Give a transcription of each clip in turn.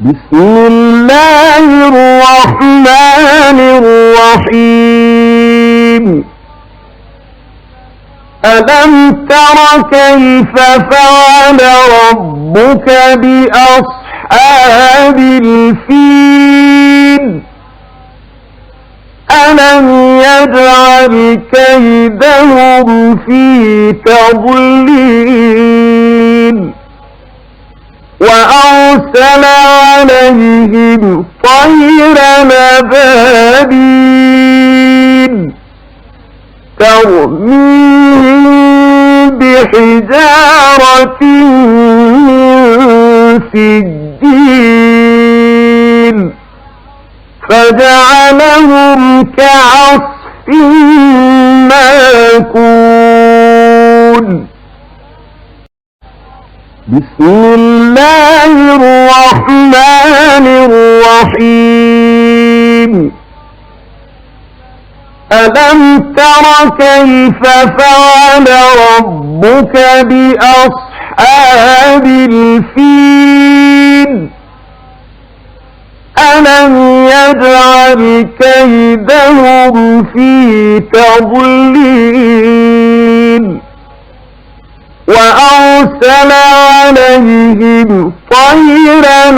بسم الله الرحمن الرحيم ألم تر كيف فعل ربك بأصحاب الفيل ألم يجعل كيدهم في تضليل وأرسل عليهم طيرا أبابيل ترميهم بحجارة من سجيل فجعلهم كعصف مأكول بسم الله الرحمن الرحيم ألم تر كيف فعل ربك بأصحاب الفيل ألم يجعل كيدهم في تضليل وأرسل عليهم طيرا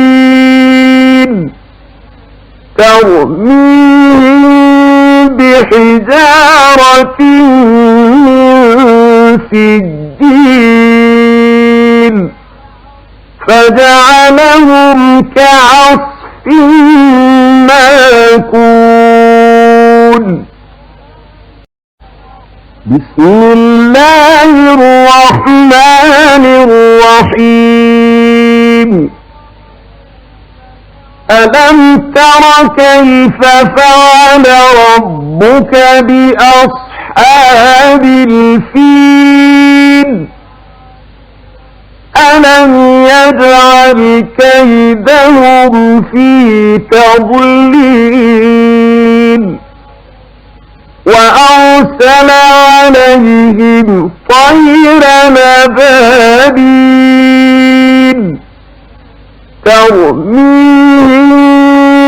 أبابيل ترميهم بحجارة من سجيل فجعلهم كعصف مأكول بسم الله الرحمن الرحيم ألم تر كيف فعل ربك بأصحاب الفيل ألم يجعل كيدهم في تضليل وأرسل عليهم طيرا أبابيل ترميهم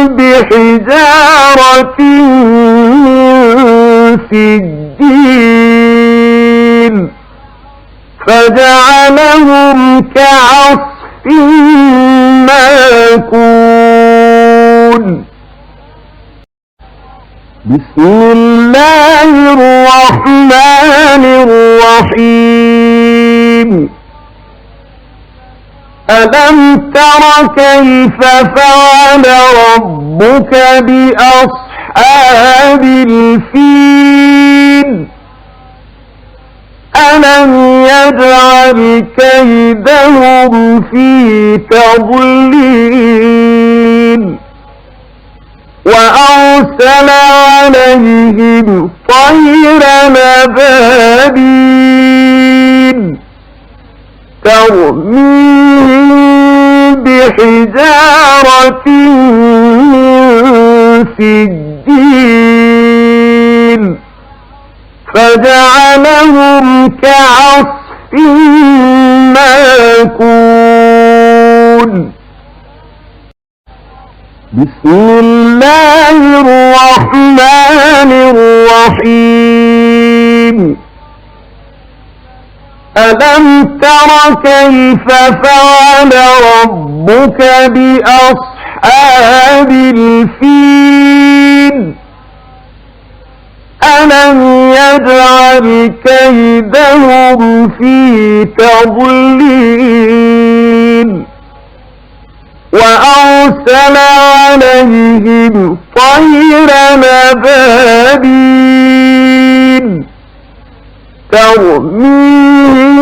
بحجارة من سجيل فجعلهم كعصف مأكول بسم الله الرحمن الرحيم ألم تر كيف فعل ربك بأصحاب الفيل ألم يجعل كيدهم في تضليل وأرسل عليهم طيرا أبابيل ترميهم بحجارة من سجيل فجعلهم كعصف مأكول بسم الله الرحمن الرحيم ألم تر كيف فعل ربك بأصحاب الفيل ألم يجعل كيدهم في تضليل وأرسل عليهم طيرا أبابيل ترميهم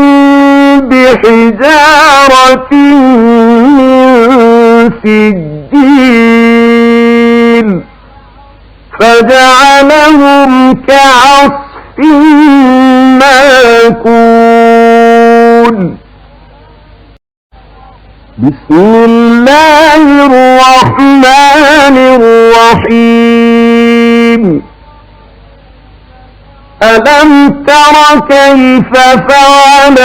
بحجارة من سجيل فجعلهم كعصف مأكول بسم الله الرحمن الرحيم ألم تر كيف فعل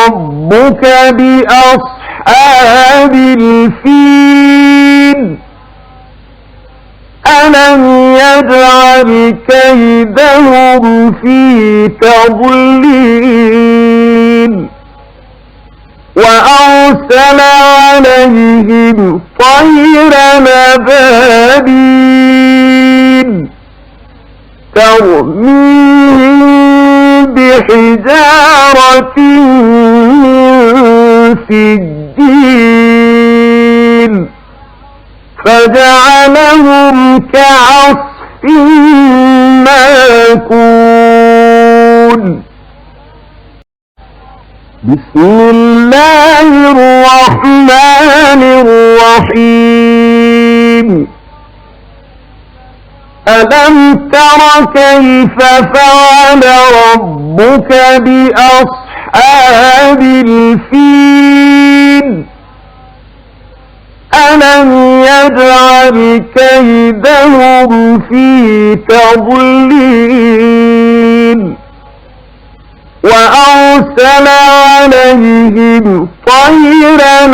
ربك بأصحاب أصحاب الفيل ألم يجعل كيدهم في تضليل وأرسل عليهم طيرا أبابيل ترميهم بحجارة من سجيل فجعلهم كعصف مأكول بسم الله الرحمن الرحيم ألم تر كيف فعل ربك بأصحاب الفيل ألم يجعل كيدهم في تضليل وأرسل عليهم طيرا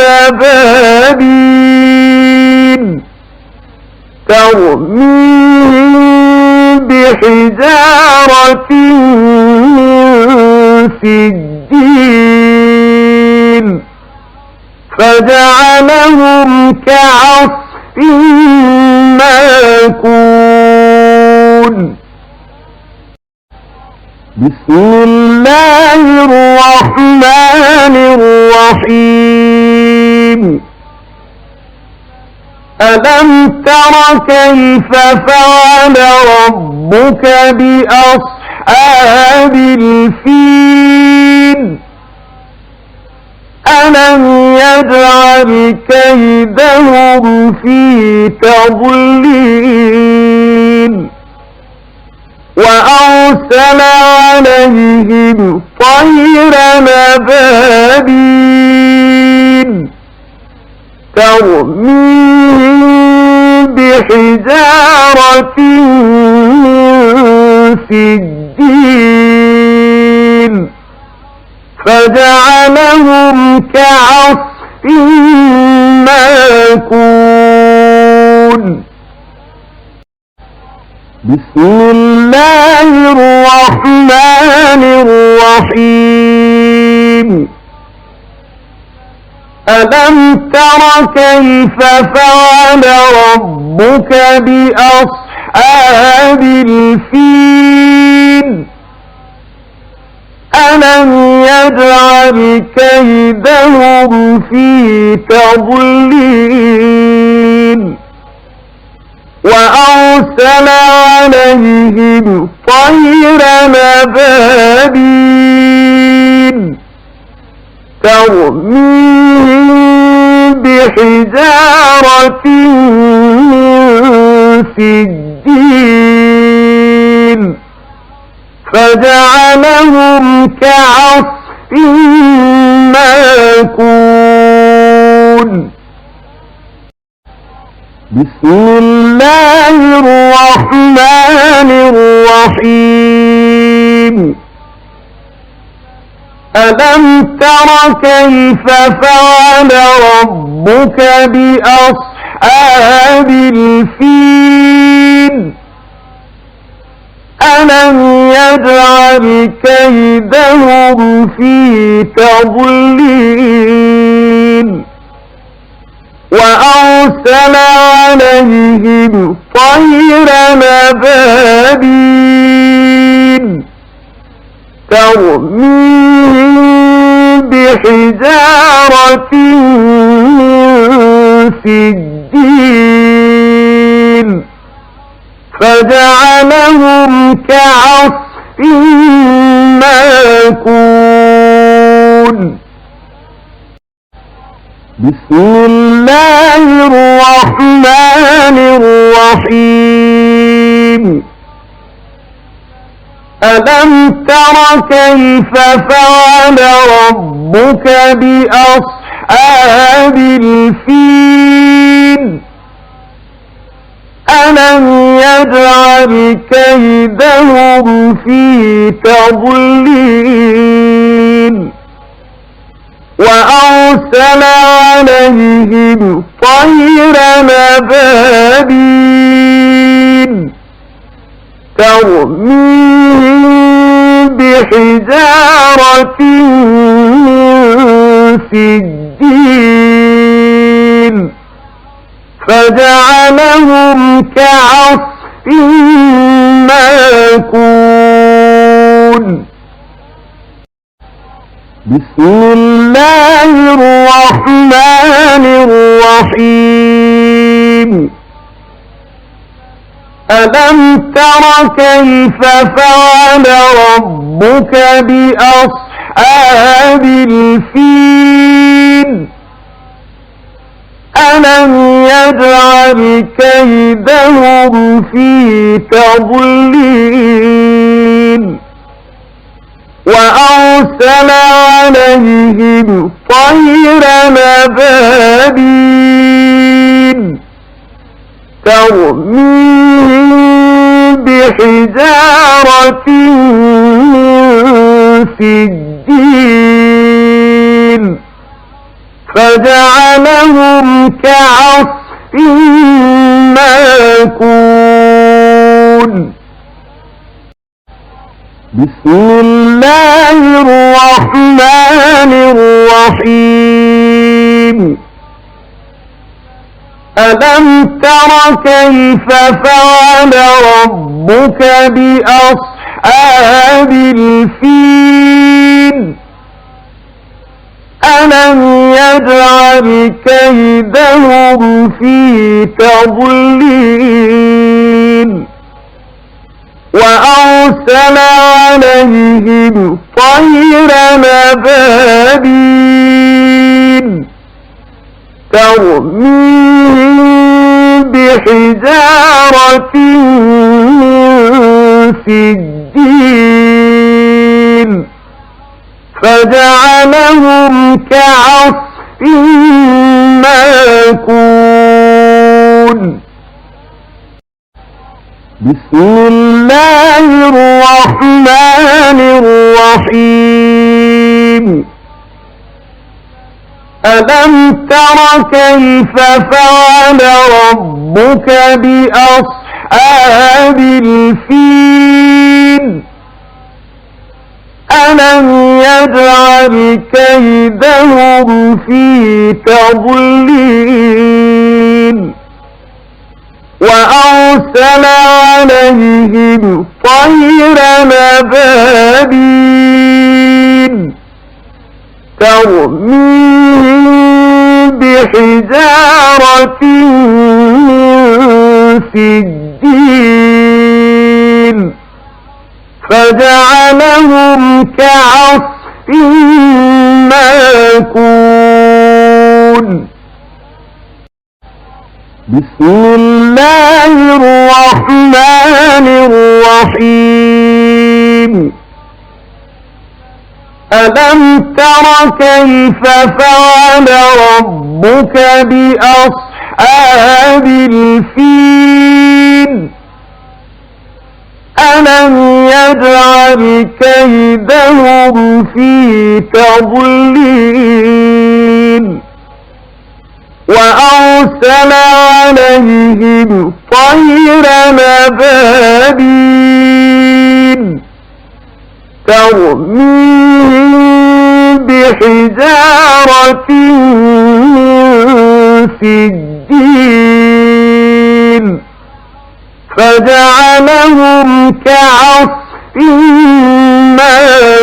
أبابيل ترميهم بحجارة من سجيل فجعلهم كعصف مأكول بسم الله الرحمن الرحيم ألم تر كيف فعل ربك بأصحاب الفيل ألم يجعل كيدهم في تضليل وأرسل عليهم طيرا أبابيل ترميهم بحجارة من سجيل فجعلهم كعصف مأكول بسم الله الرحمن الرحيم ألم تر كيف فعل ربك بأصحاب الفيل ألم يجعل كيدهم في تضليل وأرسل عليهم طيرا أبابيل ترميهم بحجارة من سجيل فجعلهم كعصف مأكول بسم الله الرحمن الرحيم ألم تر كيف فعل ربك بأصحاب الفيل ألم يجعل كيدهم في تضليل وأرسل عليهم طيرا أبابيل ترميهم بحجارة من سجيل فجعلهم كعصف مأكول بسم الله الرحمن الرحيم ألم تر كيف فعل ربك بأصحاب الفيل ألم يجعل كيدهم في تضليل وأرسل عليهم طيرا أبابيل ترميهم بحجارة من سجيل فجعلهم كعصف مأكول. بسم الله الرحمن الرحيم. ألم تر كيف فعل ربك بأصحاب الفيل ألم يجعل كيدهم في تضليل وأرسل عليهم طيرا أبابيل ترميهم بحجارة من سجيل فجعلهم كعصف مأكول. بسم الله الرحمن الرحيم. ألم تر كيف فعل ربك بأصحاب الفيل ألم يجعل كيدهم في تضليل وأرسل عليهم طيرا أبابيل ترميهم بحجارة من سجيل فجعلهم كعصف مأكول. بسم الله الرحمن الرحيم. ألم تر كيف فعل ربك بأصحاب الفيل ألم يجعل كيدهم في تضليل وأرسل عليهم طيرا أبابيل ترميهم بحجارة من سجيل فجعلهم كعصف مأكول. بسم الله الرحمن الرحيم. ألم تر كيف فعل ربك بأصحاب الفيل ألم يجعل كيدهم في تضليل وأرسل عليهم طيرا أبابيل ترميهم بحجارة من سجيل فجعلهم كعصف مأكول.